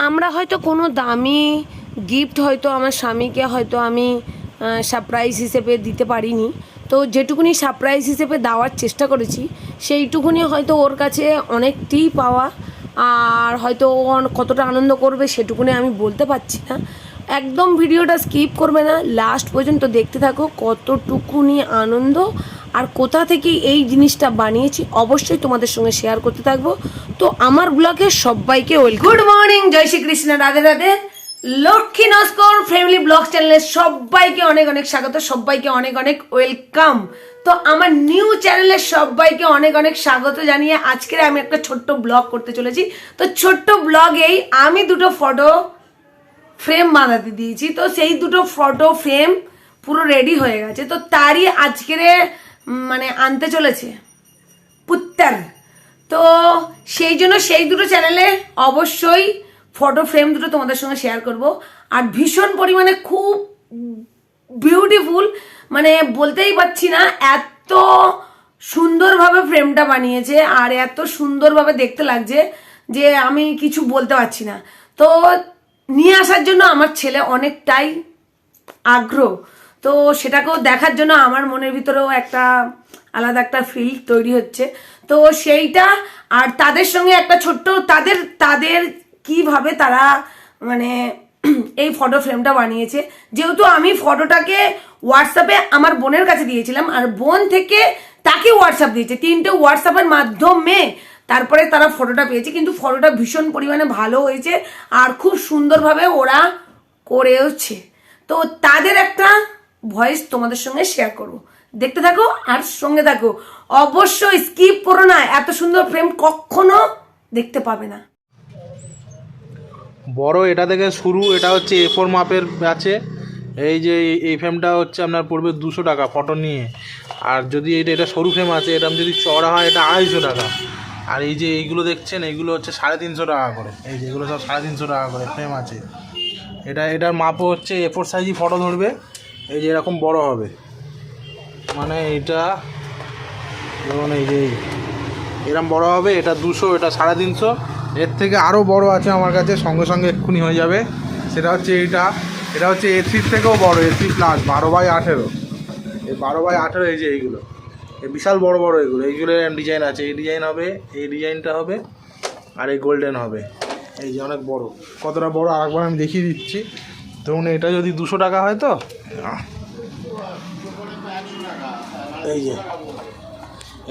আমরা হয়তো কোনো দামি গিফট হয়তো আমার স্বামীকে হয়তো আমি সারপ্রাইজ হিসেবে দিতে পারিনি, তো যেটুকুনি সারপ্রাইজ হিসেবে দেওয়ার চেষ্টা করেছি সেইটুকুনি হয়তো ওর কাছে অনেকটাই পাওয়া। আর হয়তো ও কতটা আনন্দ করবে সেটুকুনি আমি বলতে পারছি না। একদম ভিডিওটা স্কিপ করবে না, লাস্ট পর্যন্ত দেখতে থাকো কতটুকুনি আনন্দ আর কোথা থেকে এই জিনিসটা বানিয়েছি অবশ্যই তোমাদের সঙ্গে শেয়ার করতে থাকবো। তো আমার ব্লগে সবাইকে গুড মর্নিং, জয় শ্রীকৃষ্ণ, রাধে রাধে। লক্ষ্মী নস্কর ফ্যামিলি ব্লগ চ্যানেলে সবাইকে অনেক অনেক স্বাগত, সবাইকে অনেক অনেক ওয়েলকাম। তো আমার নিউ চ্যানেলে সবাইকে অনেক অনেক স্বাগত জানিয়ে আজকে আমি একটা ছোট্ট ব্লগ করতে চলেছি। তো ছোট্ট ব্লগেই আমি দুটো ফটো ফ্রেম বানাতে দিয়েছি, তো সেই দুটো ফটো ফ্রেম পুরো রেডি হয়ে গেছে। তো তারই আজকের মানে আনতে চলেছে পুত্তর। তো সেই জন্য সেই দুটো চ্যানেলে অবশ্যই ফটো ফ্রেম দুটো তোমাদের সঙ্গে শেয়ার করব। আর ভীষণ পরিমাণে খুব বিউটিফুল, মানে বলতেই পারছি না, এত সুন্দরভাবে ফ্রেমটা বানিয়েছে আর এত সুন্দরভাবে দেখতে লাগছে যে আমি কিছু বলতে পারছি না। তো নিয়ে আসার জন্য আমার ছেলে অনেকটাই আগ্রহ, তো সেটাকেও দেখার জন্য আমার মনের ভিতরেও একটা আলাদা একটা ফিল তৈরি হচ্ছে। তো সেইটা আর তাদের সঙ্গে একটা ছোট্ট তাদের কিভাবে তারা মানে এই ফটো ফ্রেমটা বানিয়েছে, যেহেতু আমি ফটোটাকে হোয়াটসঅ্যাপে আমার বোনের কাছে দিয়েছিলাম আর বোন থেকে তাকে হোয়াটসঅ্যাপ দিয়েছে, তিনটে হোয়াটসঅ্যাপের মাধ্যমে তারপরে তারা ফটোটা পেয়েছে। কিন্তু ফটোটা ভীষণ পরিমাণে ভালো হয়েছে আর খুব সুন্দরভাবে ওরা করেওছে। তো তাদের একটা ভয়েস তোমাদের সঙ্গে শেয়ার করব, দেখতে থাকো আর সঙ্গে থাকো, অবশ্যই স্কিপ করো না, এত সুন্দর ফ্রেম কখনো দেখতে পাবে না। বড় এটা থেকে শুরু, এটা হচ্ছে A4 মাপের আছে। এই যে এই ফ্রেমটা হচ্ছে আপনার পড়বে 200 টাকা ফটো নিয়ে। আর যদি এটা সরু ফ্রেম আছে, এটা যদি চড়া হয় এটা 250 টাকা। আর এই যে এইগুলো দেখছেন এইগুলো হচ্ছে 350 টাকা করে। এই যে এগুলো সব 350 টাকা করে ফ্রেম আছে। এটার মাপও হচ্ছে A4 সাইজই ফটো ধরবে। এই যে এরকম বড় হবে, মানে এটা যেমন এই যে এরকম বড় হবে। এটা 200, এটা 350। এর থেকে আরও বড় আছে আমার কাছে, সঙ্গে সঙ্গে এক্ষুনি হয়ে যাবে। সেটা হচ্ছে এটা হচ্ছে A3 থেকেও বড়, A3 প্লাস 12x18। এই 12x18 এই যে এইগুলো এই বিশাল বড় বড় এইগুলো ডিজাইন আছে। এই ডিজাইন হবে, এই ডিজাইনটা হবে, আর এই গোল্ডেন হবে। এই যে অনেক বড়, কতটা বড় আরেকবার আমি দেখিয়ে দিচ্ছি। ধরুন এটা যদি 200 টাকা হয়, তো এই যে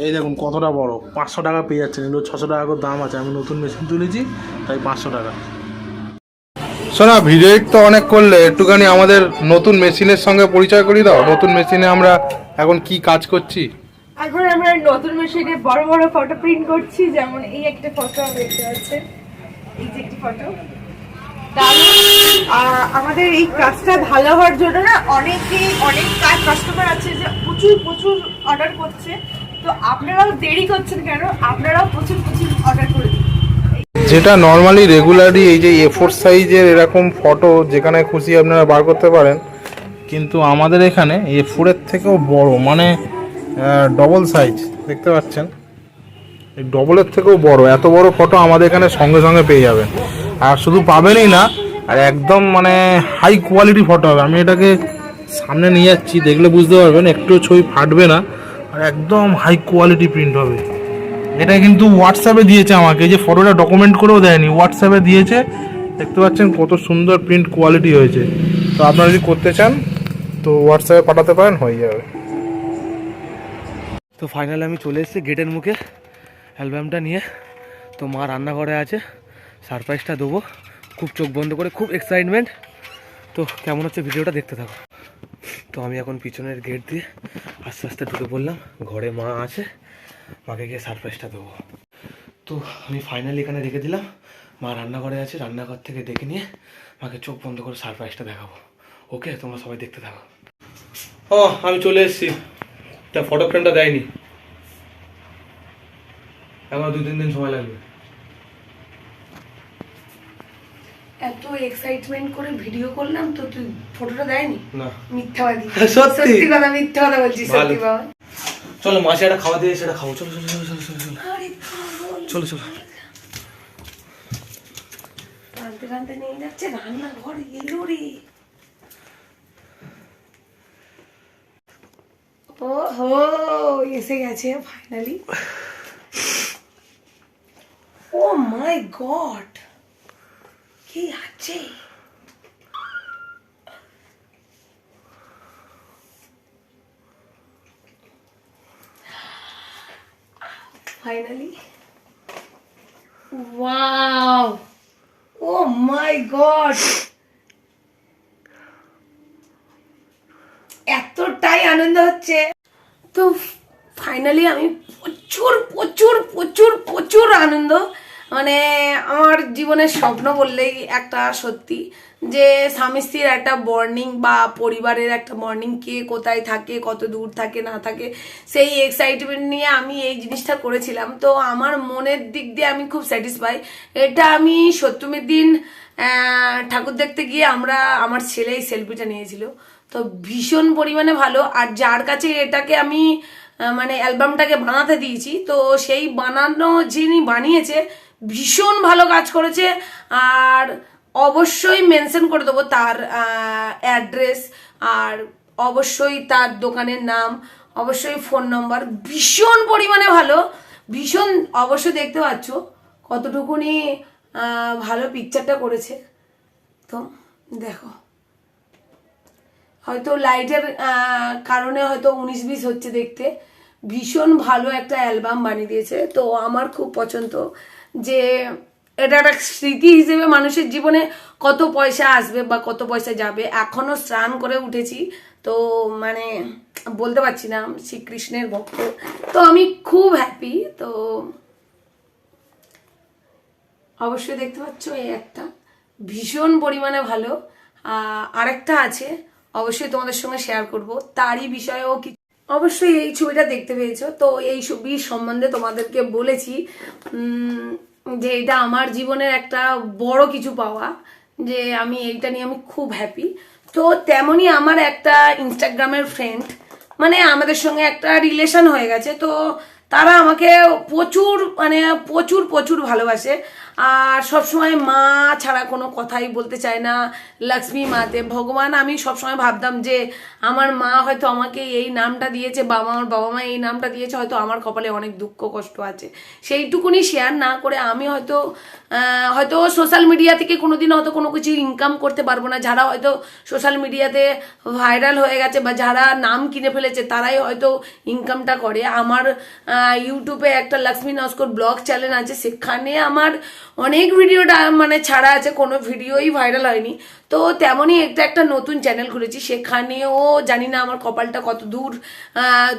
এই দেখুন কতটা বড়, 500 টাকা পেয়ে যাচ্ছেন। এগুলো 600 টাকা করে দাম আছে, আমি নতুন মেশিন তুলেছি তাই 500 টাকা। শোনা, ভিডিও তো অনেক করলে, একটুখানি আমাদের নতুন মেশিনের সঙ্গে পরিচয় করিয়ে দাও। নতুন মেশিনে আমরা এখন কি কাজ করছি? এখন আমরা নতুন মেশিনে বড় বড় ফটো প্রিন্ট করছি। যেমন এই একটা ফটো দেখতে পাচ্ছেন, এই যে একটা ফটো। আমাদের এই কাজটা ভালো হওয়ার জন্য না অনেক কাস্টমার আছে যে প্রচুর অর্ডার করছে। তো আপনারাও দেরি করছেন কেন, আপনারাও প্রচুর অর্ডার করে দিন। যেটা নর্মালি রেগুলারলি এই যে A4 সাইজের এরকম ফটো যেখানে খুশি আপনারা বার করতে পারেন, কিন্তু আমাদের এখানে A4 এর থেকেও বড়, মানে ডবল সাইজ দেখতে পাচ্ছেন, এই ডবলের থেকেও বড়। এত বড় ফটো আমাদের এখানে সঙ্গে সঙ্গে পেয়ে যাবেন। আর শুধু পাবেনই না, আর একদম মানে হাই কোয়ালিটি ফটো হবে। আমি এটাকে সামনে নিয়ে যাচ্ছি, দেখলে বুঝতে পারবেন, একটু ছবি ফাটবে না আর একদম হাই কোয়ালিটি প্রিন্ট হবে। এটা কিন্তু হোয়াটসঅ্যাপে দিয়েছে আমাকে, যে ফটোটা ডকুমেন্ট করেও দেয়নি, হোয়াটসঅ্যাপে দিয়েছে। দেখতে পাচ্ছেন কত সুন্দর প্রিন্ট কোয়ালিটি হয়েছে। তো আপনারা যদি করতে চান তো হোয়াটসঅ্যাপে পাঠাতে পারেন, হয়ে যাবে। তো ফাইনালি আমি চলে এসেছি গেটের মুখে অ্যালবামটা নিয়ে। তো মা রান্নাঘরে আছে, সারপ্রাইজটা দেবো খুব চোখ বন্ধ করে, খুব এক্সাইটমেন্ট। তো কেমন হচ্ছে ভিডিওটা দেখতে থাকো। তো আমি এখন পিছনের গেট দিয়ে আস্তে আস্তে ঢুকে পড়লাম, ঘরে মা আছে, মাকে গিয়ে সারপ্রাইজটা দেবো। তো আমি ফাইনালি এখানে রেখে দিলাম, মা রান্নাঘরে আছে, রান্নাঘর থেকে ডেকে নিয়ে মাকে চোখ বন্ধ করে সারপ্রাইজটা দেখাবো। ওকে, তোমরা সবাই দেখতে থাকো। ও আমি চলে এসেছি, তা ফটো ফ্রেমটা দেয়নি, এখন 2-3 দিন সময় লাগবে। এত এক্সাইটমেন্ট করে ভিডিও করলাম, তো তুই ফটোটা দেয়নি? না, মিথ্যাবাদী। সত্যি কথা, মিথ্যা কথা বলছিস, সত্যি বাবা। চলো মাসে একটা খাওয়া দিয়ে সেটা খাবো। চলো চলো চলো চলো চলো চলো চলো চলো। টানতে টানতে নিয়ে যাচ্ছে রান্নাঘর এলো রে। ও হো এসে গেছে ফাইনালি। ও মাই গড, কি আছে? ফাইনালি ওয়াও, ও মাই গড, এতটাই আনন্দ হচ্ছে। তো ফাইনালি আমি প্রচুর প্রচুর প্রচুর প্রচুর আনন্দ, মানে আমার জীবনের স্বপ্ন বললেই একটা সত্যি যে স্বামী স্ত্রীর একটা বন্ডিং বা পরিবারের একটা বন্ডিং, কে কোথায় থাকে, কত দূর থাকে না থাকে, সেই এক্সাইটমেন্ট নিয়ে আমি এই জিনিসটা করেছিলাম। তো আমার মনের দিক দিয়ে আমি খুব স্যাটিসফাই। এটা আমি সপ্তমীর দিন ঠাকুর দেখতে গিয়ে আমার ছেলে এই সেলফিটা নিয়েছিল, তো ভীষণ পরিমাণে ভালো। আর যার কাছে এটাকে আমি মানে অ্যালবামটাকে বানাতে দিয়েছি, তো সেই বানানো যিনি বানিয়েছে ভীষণ ভালো কাজ করেছে। আর অবশ্যই মেনশন করে দেবো তার অ্যাড্রেস, আর অবশ্যই তার দোকানের নাম, অবশ্যই ফোন নম্বর। ভীষণ পরিমাণে ভালো, ভীষণ, অবশ্যই দেখতে পাচ্ছ কতটুকুনি ভালো পিকচারটা করেছে। তো দেখো, হয়তো লাইটের কারণে হয়তো 19-20 হচ্ছে দেখতে, ভীষণ ভালো একটা অ্যালবাম বানিয়ে দিয়েছে। তো আমার খুব পছন্দ যে এটা একটা স্মৃতি হিসেবে মানুষের জীবনে কত পয়সা আসবে বা কত পয়সা যাবে। এখনো স্নান করে উঠেছি, তো মানে বলতে পারছি না, শ্রীকৃষ্ণের ভক্ত, তো আমি খুব হ্যাপি। তো অবশ্যই দেখতে পাচ্ছ এই একটা ভীষণ পরিমাণে ভালো, আরেকটা আছে অবশ্যই তোমাদের সঙ্গে শেয়ার করব, তারই বিষয়েও কিছু। অবশ্যই এই ছবিটা দেখতে পেয়েছো, তো এই ছবির সম্বন্ধে তোমাদেরকে বলেছি যে এটা আমার জীবনের একটা বড় কিছু পাওয়া, যে আমি এইটা নিয়ে আমি খুব হ্যাপি। তো তেমনই আমার একটা ইনস্টাগ্রামের ফ্রেন্ড, মানে আমাদের সঙ্গে একটা রিলেশন হয়ে গেছে, তো তারা আমাকে প্রচুর মানে প্রচুর প্রচুর ভালোবাসে। আর সবসময় মা ছাড়া কোনো কথাই বলতে চায় না, লক্ষ্মী মাতে ভগবান। আমি সবসময় ভাবতাম যে আমার মা হয়তো আমাকে এই নামটা দিয়েছে বা আমার বাবা মা এই নামটা দিয়েছে, হয়তো আমার কপালে অনেক দুঃখ কষ্ট আছে, সেইটুকুনি শেয়ার না করে আমি হয়তো হয়তো সোশ্যাল মিডিয়া থেকে কোনোদিন হয়তো কোনো কিছু ইনকাম করতে পারবো না। যারা হয়তো সোশ্যাল মিডিয়াতে ভাইরাল হয়ে গেছে বা যারা নাম কিনে ফেলেছে তারাই হয়তো ইনকামটা করে। আমার ইউটিউবে একটা লক্ষ্মী নস্কর ব্লগ চ্যানেল আছে, সেখানে আমার অনেক ভিডিওটা মানে ছাড়া আছে, কোনো ভিডিওই ভাইরাল হয়নি। তো তেমনই একটা নতুন চ্যানেল খুলেছি, সেখানেও জানি না আমার কপালটা কত দূর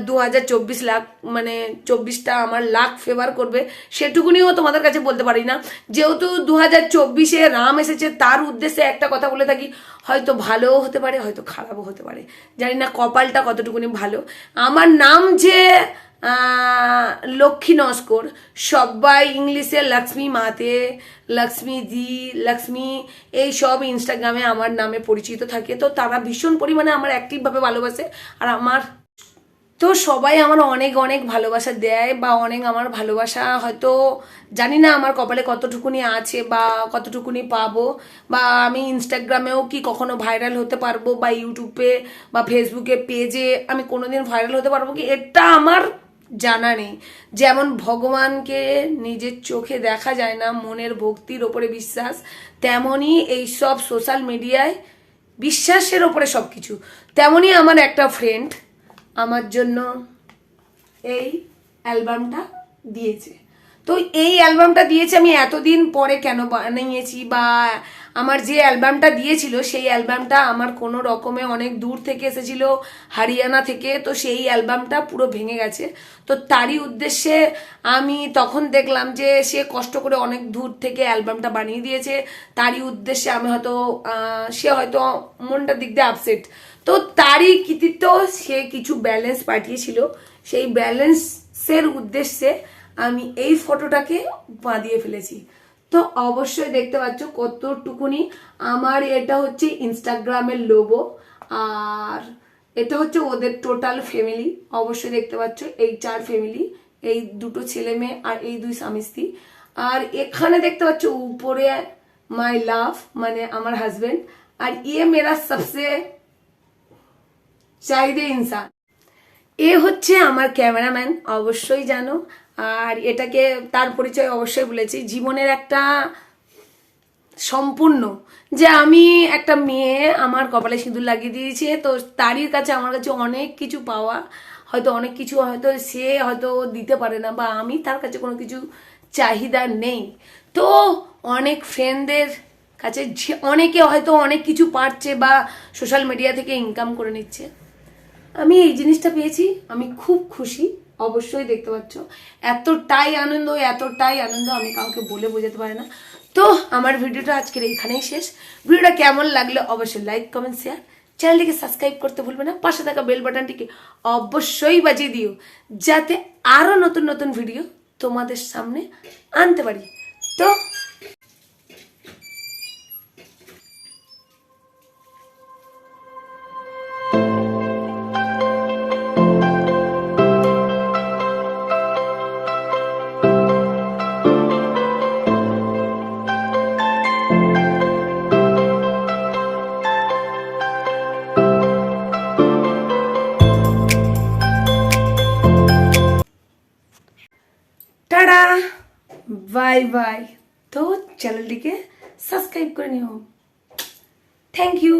2024 লাখ মানে 24টা আমার লাখ ফেভার করবে, সেটুকুনিও তোমাদের কাছে বলতে পারি না। যেহেতু 2024-এ রাম এসেছে, তার উদ্দেশ্যে একটা কথা বলে থাকি, হয়তো ভালোও হতে পারে, হয়তো খারাপও হতে পারে, জানি না কপালটা কতটুকুনি ভালো। আমার নাম যে লক্ষ্মী নস্কর, সবাই ইংলিশে লক্ষ্মী মাতে, লক্ষ্মী জি, লক্ষ্মী, এই সব ইনস্টাগ্রামে আমার নামে পরিচিত থাকে। তো তারা ভীষণ পরিমাণে আমার অ্যাক্টিভভাবে ভালোবাসে। আর আমার তো সবাই আমার অনেক অনেক ভালোবাসা দেয়, বা অনেক আমার ভালোবাসা হয়তো জানি না আমার কপালে কতটুকুনি আছে বা কতটুকুনি পাবো, বা আমি ইনস্টাগ্রামেও কি কখনো ভাইরাল হতে পারবো, বা ইউটিউবে বা ফেসবুকে পেজে আমি কোনোদিন ভাইরাল হতে পারবো কি, এটা আমার জানা নেই। যেমন ভগবানকে নিজের চোখে দেখা যায় না, মনের ভক্তির ওপরে বিশ্বাস, তেমনই এইসব সোশ্যাল মিডিয়ায় বিশ্বাসের ওপরে সব কিছু। তেমনই আমার একটা ফ্রেন্ড আমার জন্য এই অ্যালবামটা দিয়েছে। তো এই অ্যালবামটা দিয়েছে আমি এতদিন পরে কেন বানিয়েছি, বা আমার যে অ্যালবামটা দিয়েছিল সেই অ্যালবামটা আমার কোনো রকমে অনেক দূর থেকে এসেছিল, হরিয়ানা থেকে, তো সেই অ্যালবামটা পুরো ভেঙে গেছে। তো তারই উদ্দেশ্যে আমি তখন দেখলাম যে সে কষ্ট করে অনেক দূর থেকে অ্যালবামটা বানিয়ে দিয়েছে, তারই উদ্দেশ্যে আমি হয়তো সে হয়তো মনটার দিক দিয়ে আপসেট, তো তারই কৃতিত্ব, সে কিছু ব্যালেন্স পাঠিয়েছিল, সেই ব্যালেন্সের উদ্দেশ্যে আমি এই ফটোটাকে বাঁধিয়ে ফেলেছি। তো অবশ্যই দেখতে পাচ্ছ কতটুকুনি আমার, এটা হচ্ছে ইনস্টাগ্রামের লোগো, আর এটা হচ্ছে ওদের টোটাল ফ্যামিলি। অবশ্যই দেখতে পাচ্ছ এই 4 ফ্যামিলি, এই 2 ছেলে মেয়ে আর এই 2 স্বামী স্ত্রী। আর এখানে দেখতে পাচ্ছ উপরে माय लव माने আমার হাজবেন্ড আর ये मेरा सबसे চাহিদা इंसान এ হচ্ছে আমার ক্যামেরাম্যান অবশ্যই জানো আর এটাকে তার পরিচয় অবশ্যই বলেছি জীবনের একটা সম্পূর্ণ যে আমি একটা মেয়ে আমার কপালে সিঁদুর লাগিয়ে দিয়েছে তো তারই কাছে আমার কাছে অনেক কিছু পাওয়া হয়তো অনেক কিছু হয়তো সে হয়তো দিতে পারে না বা আমি তার কাছে কোনো কিছু চাহিদা নেই তো অনেক ফ্রেন্ডদের কাছে অনেকে হয়তো অনেক কিছু পাচ্ছে বা সোশ্যাল মিডিয়া থেকে ইনকাম করে নিচ্ছে আমি এই জিনিসটা পেয়েছি আমি খুব খুশি অবশ্যই দেখতে পাচ্ছ এতটাই আনন্দ আমি কাউকে বলে বোঝাতে পারি না তো আমার ভিডিওটা আজকের এইখানেই শেষ ভিডিওটা কেমন লাগলো অবশ্যই লাইক কমেন্ট শেয়ার চ্যানেলটিকে সাবস্ক্রাইব করতে ভুলবে না পাশে থাকা বেল বাটনটিকে অবশ্যই বাজিয়ে দিও যাতে আরো নতুন নতুন ভিডিও তোমাদের সামনে আনতে পারি তো টাটা বাই বাই তো চ্যানেলটিকে সাবস্ক্রাইব করে নিও থ্যাংক ইউ